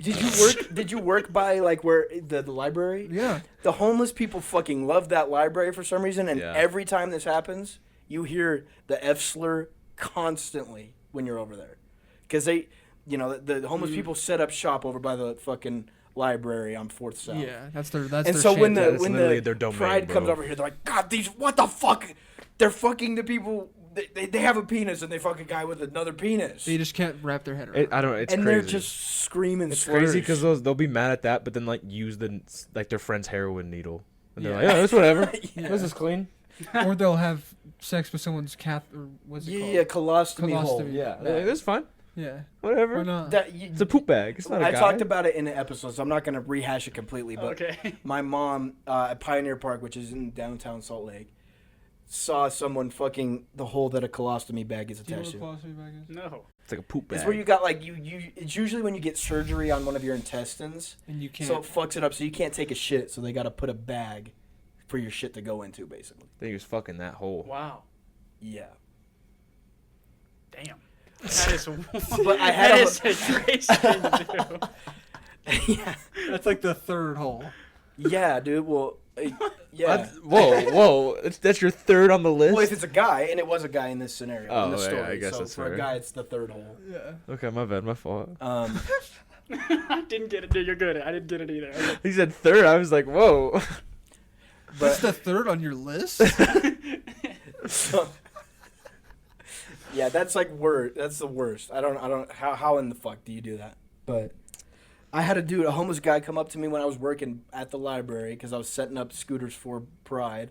Did you work? Did you work by like where the library? Yeah. The homeless people fucking love that library for some reason, and Yeah. every time this happens, you hear the F slur constantly when you're over there, because they, the homeless people set up shop over by the fucking library on 4th South. Yeah, that's their. That's And their. so when chant. the That's when literally the their domain, pride comes bro. over here, they're like, God, these what the fuck? They're fucking the people. They have a penis and they fuck a guy with another penis. They just can't wrap their head around. I don't know. It's and crazy. they're just screaming. It's slurs. crazy because they'll be mad at that, but then like use their friend's heroin needle, and they're Yeah. like, yeah, that's whatever. Yeah. This is clean. Or they'll have sex with someone's cat or what's it Yeah, called? colostomy hole. Colostomy. Yeah, they're like, that's fine. Yeah. Whatever. Why not? It's a poop bag. It's not a I guy. talked about it in the episode, so I'm not going to rehash it completely. But Okay. my mom at Pioneer Park, which is in downtown Salt Lake, saw someone fucking the hole that a colostomy bag is Do you know attached what a to. colostomy bag is? No. It's like a poop bag. It's where you got like you. It's usually when you get surgery on one of your intestines, And you can't. so it fucks it up. So you can't take a shit. So they got to put a bag for your shit to go into, basically. Then he was fucking that hole. Wow. Yeah. Damn. That is. But I had that a- is a crazy thing to do. Yeah. That's like the third hole. Yeah, dude. Well, yeah. Whoa. That's your third on the list? Well, if it's a guy, and it was a guy in this scenario, Oh, in the yeah, story, I guess so that's for fair. a guy, it's the third hole. Yeah. Okay, my bad. My fault. I didn't get it. Dude, you're good. I didn't get it either. He said third. I was like, whoa. That's But the third on your list? yeah, that's like that's the worst. I don't how in the fuck do you do that? But I had a homeless guy come up to me when I was working at the library because I was setting up scooters for Pride.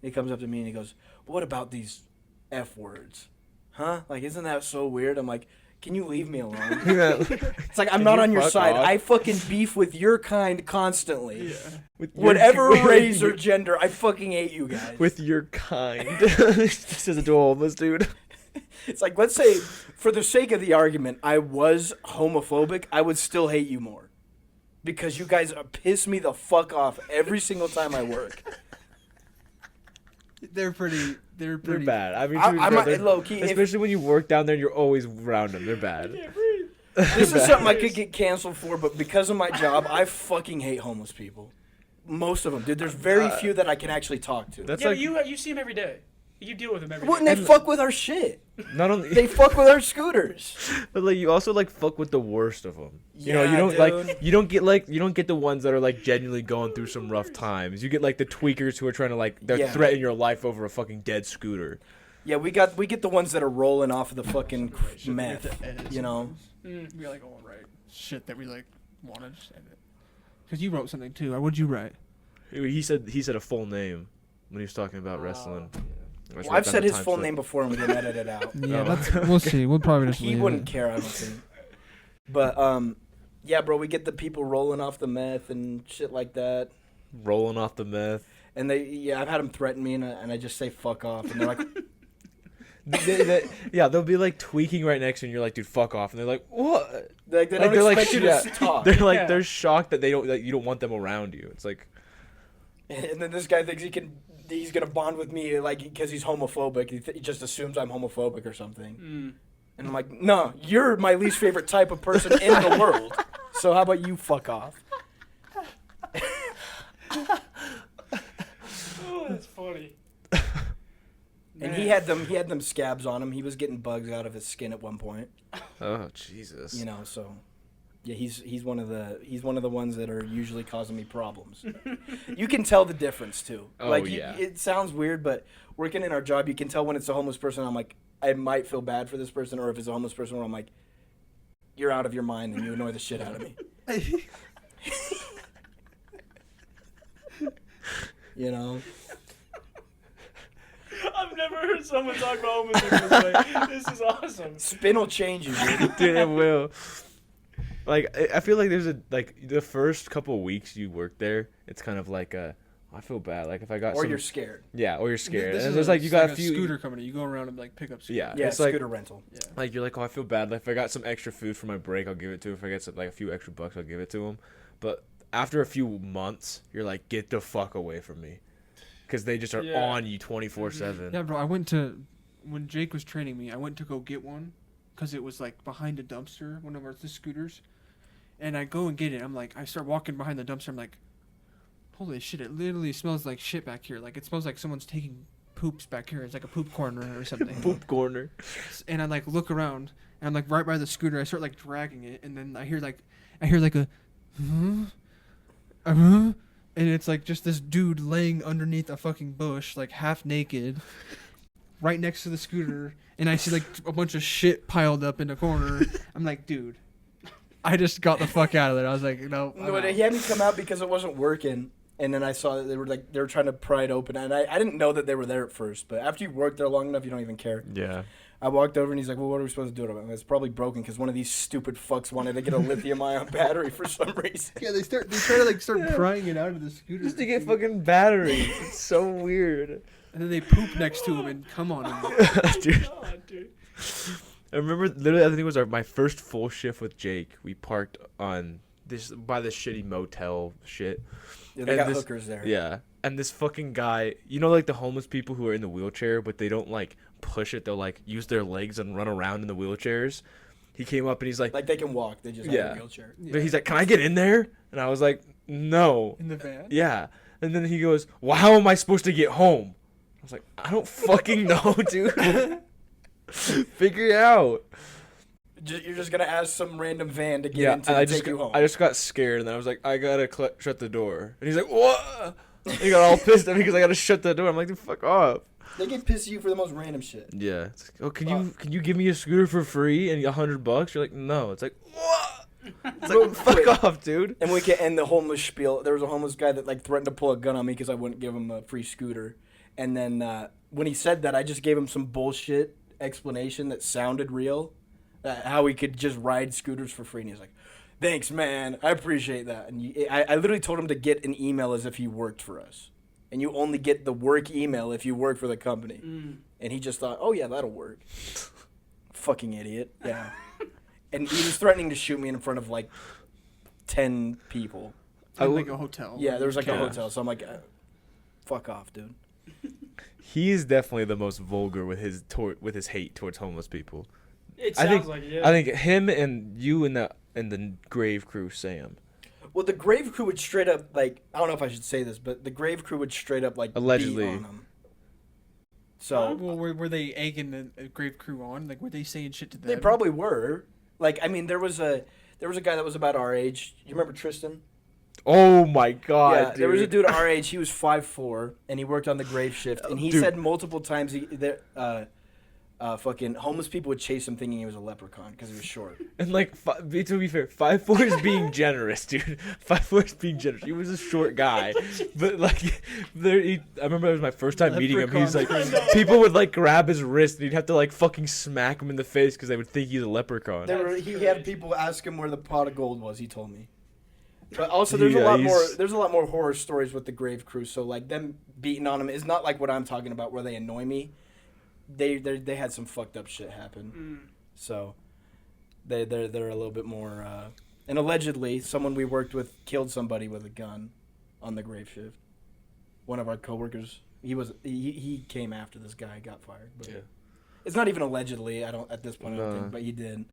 He comes up to me and he goes, "What about these F words? Huh? Like, isn't that so weird?" I'm like, "Can you leave me alone?" It's like I'm Can not you on your fuck side. off? I fucking beef with your kind constantly. With your- Whatever with race or your- gender, I fucking hate you guys. with your kind. This is a dual homeless dude. It's like, let's say, for the sake of the argument, I was homophobic, I would still hate you more. Because you guys piss me the fuck off every single time I work. They're pretty. They're bad. I mean, I- to be I fair, might- they're- low-key, if- especially when you work down there and you're always around them. They're bad. This is something I could get canceled for, but because of my job, I fucking hate homeless people. Most of them, dude. There's very few that I can actually talk to. That's Yeah, like but you see him every day. You deal with him every day. Well, and they fuck with our shit. not only, They fuck with our scooters. but like you also like fuck with the worst of them. You know, Yeah, you don't dude. you don't get the ones that are like genuinely going through some rough times. You get like the tweakers who are trying to like Yeah. threaten your life over a fucking dead scooter. Yeah, we get the ones that are rolling off of the fucking meth. You know. We got like all right shit that we like wanted to send it. Because you wrote something too. Or what'd you write? He said a full name when he was talking about wrestling. I just Well, I've wrote down said the his time full slip. name before and we didn't edit it out. Yeah, Oh. we'll see. We'll probably just He leave wouldn't it. care, I don't think. But yeah, bro, we get the people rolling off the meth and shit like that. Rolling off the meth. And I've had them threaten me, and I just say fuck off, and they're like, Yeah, they'll be like tweaking right next to you and you're like, dude, fuck off. And they're like, what? they don't They're like, expect you to yeah. talk. They're like, Yeah. they're shocked that you don't want them around you. It's like, And then this guy thinks he's gonna bond with me like because he's homophobic. He just assumes I'm homophobic or something. And I'm like, no, you're my least favorite type of person in the world. So how about you fuck off? Oh, that's funny. And he had them scabs on him. He was getting bugs out of his skin at one point. oh Jesus. You know, so yeah, he's one of the ones that are usually causing me problems. You can tell the difference too. Oh, Like yeah. it sounds weird, but working in our job, you can tell when it's a homeless person. I'm like, I might feel bad for this person, or if it's a homeless person, where I'm like, you're out of your mind and you annoy the shit out of me. You know. I've never heard someone talk about homelessness this way. This is awesome. Spin will change you, dude. Dude, it will. Like, I feel like there's the first couple of weeks you work there, it's kind of like I feel bad. Like if I got Or some, you're scared. yeah, or you're scared. This And is there's like you got a few, scooter company. You go around and like pick up. Scooters. yeah, Yeah, it's like scooter rental. Yeah. like you're like, oh, I feel bad. Like if I got some extra food for my break, I'll give it to him. If I get some, like a few extra bucks, I'll give it to him. But after a few months, you're like, get the fuck away from me. because they just are Yeah. on you 24/7. Yeah, bro. When Jake was training me, I went to go get one, cause it was like behind a dumpster, one of the scooters, and I go and get it. I'm like, I start walking behind the dumpster. I'm like, holy shit! It literally smells like shit back here. Like it smells like someone's taking poops back here. It's like a poop corner or something. Poop corner. And I like look around, and I'm like right by the scooter. I start like dragging it, and then I hear like a, and it's like just this dude laying underneath a fucking bush, like half naked, right next to the scooter, and I see like a bunch of shit piled up in the corner. I'm like, dude, I just got the fuck out of there. I was like, no. No, he hadn't come out because it wasn't working. And then I saw that they were trying to pry it open, and I didn't know that they were there at first. But after you work there long enough, you don't even care. Yeah. I walked over and he's like, "Well, what are we supposed to do about it?" It's probably broken because one of these stupid fucks wanted to get a lithium-ion battery for some reason. Yeah, they try to like start prying it out of the scooter Just to get fucking batteries. It's so weird. and then they poop next to him and come on him. Dude. God, dude. I remember literally I think it was my first full shift with Jake. We parked on this shitty motel shit. Yeah, they And got this- hookers there. Yeah. And this fucking guy, you know, like the homeless people who are in the wheelchair, but they don't like push it. They'll like use their legs and run around in the wheelchairs. He came up and he's like, Like they can walk, they just have Yeah. a wheelchair. but he's like, "Can I get in there?" And I was like, "No." In the van? Yeah. And then he goes, "Well, how am I supposed to get home?" I was like, "I don't fucking know, dude. Figure it out." You're just gonna ask some random van to get Yeah, into and to take you home. I just got scared, and then I was like, "I gotta shut the door." And he's like, "What?" And he got all pissed at me because I gotta shut the door. I'm like, "Dude, fuck off." They get pissed at you for the most random shit. Yeah. It's like, "Oh, can you give me a scooter for free and $100?" You're like, "No." It's like, "What?" It's like, "Fuck off, dude." And we can end the homeless spiel. There was a homeless guy that like threatened to pull a gun on me because I wouldn't give him a free scooter. And then when he said that, I just gave him some bullshit explanation that sounded real, how he could just ride scooters for free. And he's like, "Thanks, man. I appreciate that." And I literally told him to get an email as if he worked for us. And you only get the work email if you work for the company. And he just thought, "Oh, yeah, that'll work." Fucking idiot. Yeah. And he was threatening to shoot me in front of like 10 people. In like a hotel. Yeah, there was like a Yeah. hotel. So I'm like, fuck off, dude. He is definitely the most vulgar with his hate towards homeless people. It I sounds think like it. Yeah. I think him and you and the Grave Crew, Sam. Well, the Grave Crew would straight up, like, I don't know if I should say this, but the Grave Crew would straight up, like, Allegedly. beat on him. So, Well, were they egging the grave crew on? Like, were they saying shit to them? they probably were. Like, I mean, there was a guy that was about our age. You remember Tristan? Oh my god, yeah, dude. there was a dude our age. He was 5'4", and he worked on the grave shift. And he Dude. said multiple times fucking homeless people would chase him thinking he was a leprechaun because he was short. And like, to be fair, 5'4" is being generous, dude. 5'4" is being generous. He was a short guy, but like, I remember it was my first time meeting him. He's like, people would like grab his wrist, and he'd have to like fucking smack him in the face because they would think he's a leprechaun. He had people ask him where the pot of gold was. He told me. But also, there's a Yeah, lot more. he's- There's a lot more horror stories with the Grave Crew. So like them beating on him is not like what I'm talking about, where they annoy me. They had some fucked up shit happen. So they're a little bit more. And allegedly, someone we worked with killed somebody with a gun on the grave shift. One of our coworkers. He came after this guy got fired. But Yeah. it's not even allegedly. I don't at this point. I don't No. think, but he did.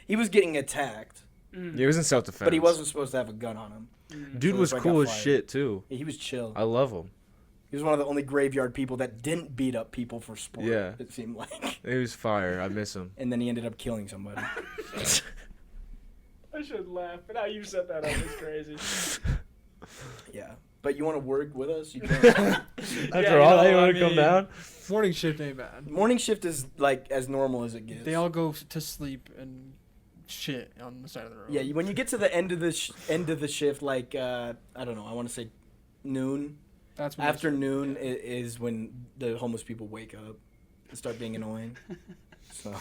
He was getting attacked. Yeah, he was in self-defense. But he wasn't supposed to have a gun on him. Dude so was that's why I cool got as fired. shit too. He was chill. I love him. He was one of the only graveyard people that didn't beat up people for sport. Yeah. It seemed like. He was fire. I miss him. And then he ended up killing somebody. I should laugh, but how you set that up is crazy. Yeah. But you want to work with us? You can. After you all, know, that, you I want to come mean- down? Morning shift ain't bad. Morning shift is like as normal as it gets. They all go to sleep and shit on the side of the road. Yeah. When you get to the end of the shift, like I don't know, I want to say noon. That's when After noon is when the homeless people wake up and start being annoying. So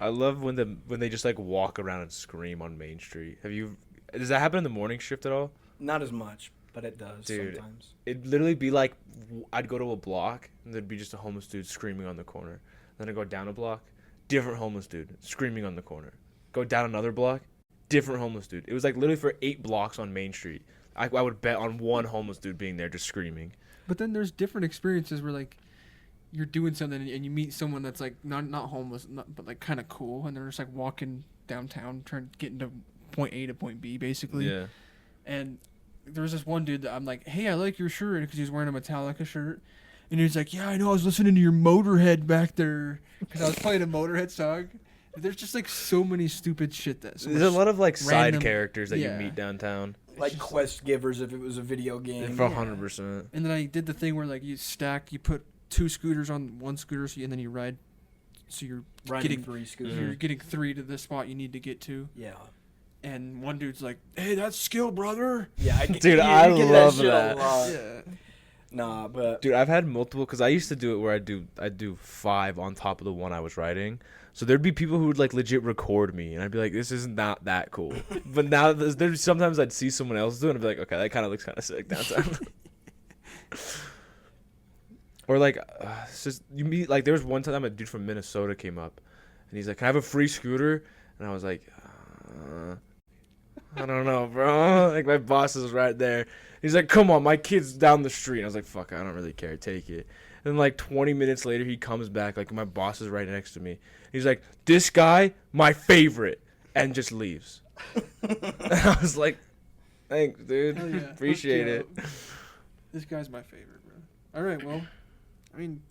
I love when they just like walk around and scream on Main Street. Does that happen in the morning shift at all? not as much, but it does Dude. sometimes. It'd literally be like I'd go to a block and there'd be just a homeless dude screaming on the corner. Then I'd go down a block, different homeless dude screaming on the corner. Go down another block, different homeless dude. It was like literally for 8 blocks on Main Street. I would bet on one homeless dude being there just screaming. But then there's different experiences where like you're doing something and you meet someone that's like not homeless, but like kind of cool, and they're just like walking downtown trying to get into point A to point B basically. Yeah. And there was this one dude that I'm like, hey, I like your shirt, because he's wearing a Metallica shirt. And he's like, yeah, I know, I was listening to your Motorhead back there, because I was playing a Motorhead song. There's just like so many stupid shit that. There's a lot of like random, side characters that yeah. you meet downtown. Like quest givers if it was a video game. For 100%. And then I did the thing where like you put 2 scooters on one scooter, and then you ride. So you're Riding getting 3 scooters. You're getting 3 to the spot you need to get to. Yeah. And one dude's like, hey, that's skill, brother. Yeah, Dude, I love that. A lot. Yeah. Nah, but Dude, I've had multiple, because I used to do it where I do 5 on top of the one I was riding. So there'd be people who would like legit record me, and I'd be like, this is not that cool. But now there's sometimes I'd see someone else do it, and I'd be like, okay, that kind of looks kind of sick downtown. Or like, it's just, you meet, like, there was one time a dude from Minnesota came up, and he's like, can I have a free scooter? And I was like, I don't know, bro. Like, my boss is right there. He's like, come on, my kid's down the street. And I was like, fuck, I don't really care. Take it. And then, like, 20 minutes later, he comes back. Like, my boss is right next to me. He's like, this guy, my favorite. And just leaves. And I was like, thanks, dude. Hell yeah. Appreciate it. This guy's my favorite, bro. All right, well, I mean,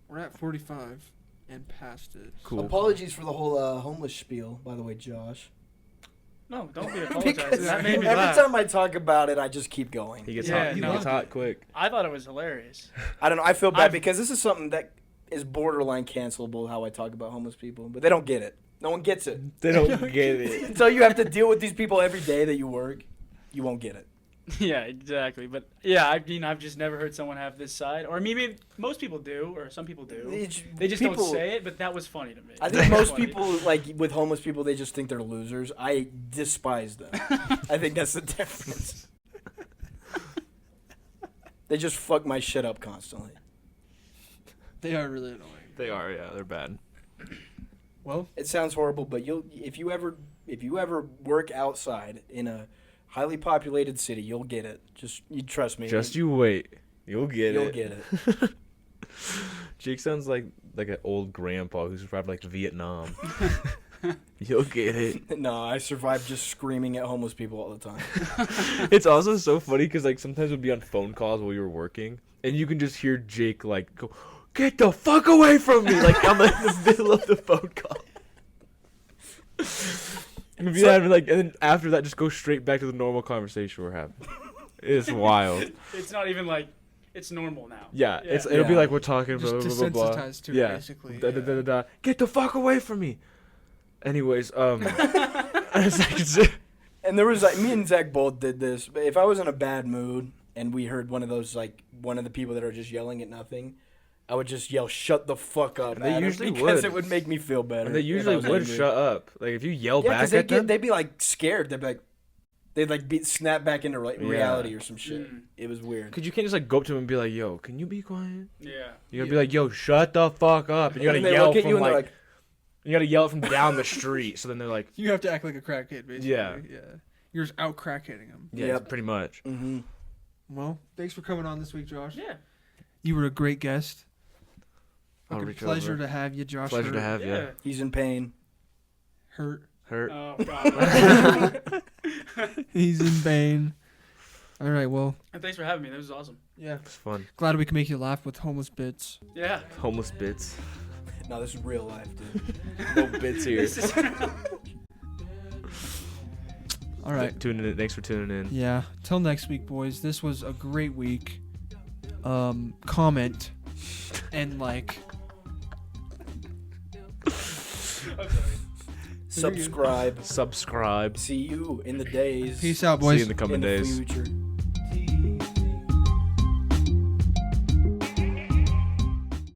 we're at 45 and past it. Cool. apologies for the whole homeless spiel, by the way, Josh. No, don't be Because apologizing. That made me every laugh. time I talk about it, I just keep going. He gets Yeah, hot. He no. gets hot quick. I thought it was hilarious. I don't know. I feel bad I've- because this is something that is borderline cancelable, how I talk about homeless people, but they don't get it. No one gets it. They don't get it. Until you have to deal with these people every day that you work, you won't get it. Yeah, exactly. But yeah, I mean, I've just never heard someone have this side, or maybe most people do, or some people do. They just don't say it. But that was funny to me. I think most people, like with homeless people, they just think they're losers. I despise them. I think that's the difference. They just fuck my shit up constantly. They are really annoying. They are, yeah. They're bad. Well, It sounds horrible, but if you ever work outside in a highly populated city, you'll get it. You trust me. Just you wait. You'll get You'll it. get it. Jake sounds like an old grandpa who's survived like Vietnam. You'll get it. No, I survived just screaming at homeless people all the time. It's also so funny because like sometimes we'll be on phone calls while we were working, and you can just hear Jake like go, "Get the fuck away from me!" Like I'm like in the middle of the phone call. And then after that, just go straight back to the normal conversation we're having. It's wild. It's not even like it's normal now. Yeah, Yeah. it'll be Yeah. like we're talking just blah blah blah blah. desensitized to it, Yeah. basically. Da, da, da, da, da. Get the fuck away from me. Anyways, it's like, And there was like me and Zach both did this. But if I was in a bad mood and we heard one of the people that are just yelling at nothing, I would just yell, "Shut the fuck up!" And they at 'em usually because would. it would make me feel better. and they if I usually was would angry. shut up. Like if you yell Yeah, back because at them, they'd be like scared. They'd like snap back into Yeah. reality or some shit. Mm. It was weird. because you can't just like go up to them and be like, "Yo, can you be quiet?" Yeah. You gotta be like, "Yo, shut the fuck up!" And you gotta And they yell look at from you and they're like, like, you gotta yell it from down the street. So then they're like, You have to act like a crackhead, basically. Yeah. Yeah. You're just out crackheading them. yeah, Yep. pretty much. mm-hmm. Well, thanks for coming on this week, Josh. Yeah. You were a great guest. I'll Fucking reach pleasure over. to have you, Josh. Pleasure to have Yeah. you. He's in pain. Hurt. Hurt. Oh god. He's in pain. All right, well, And thanks for having me. That was awesome. yeah. It's fun. Glad we can make you laugh with homeless bits. Yeah. Homeless bits. No, this is real life, dude. No bits here. This is All right. Tuning in. Thanks for tuning in. Yeah. Till next week, boys. This was a great week. Comment and like. I'm sorry. Subscribe. Subscribe. See you in the days. Peace out, See you boys. in the coming in the days. future.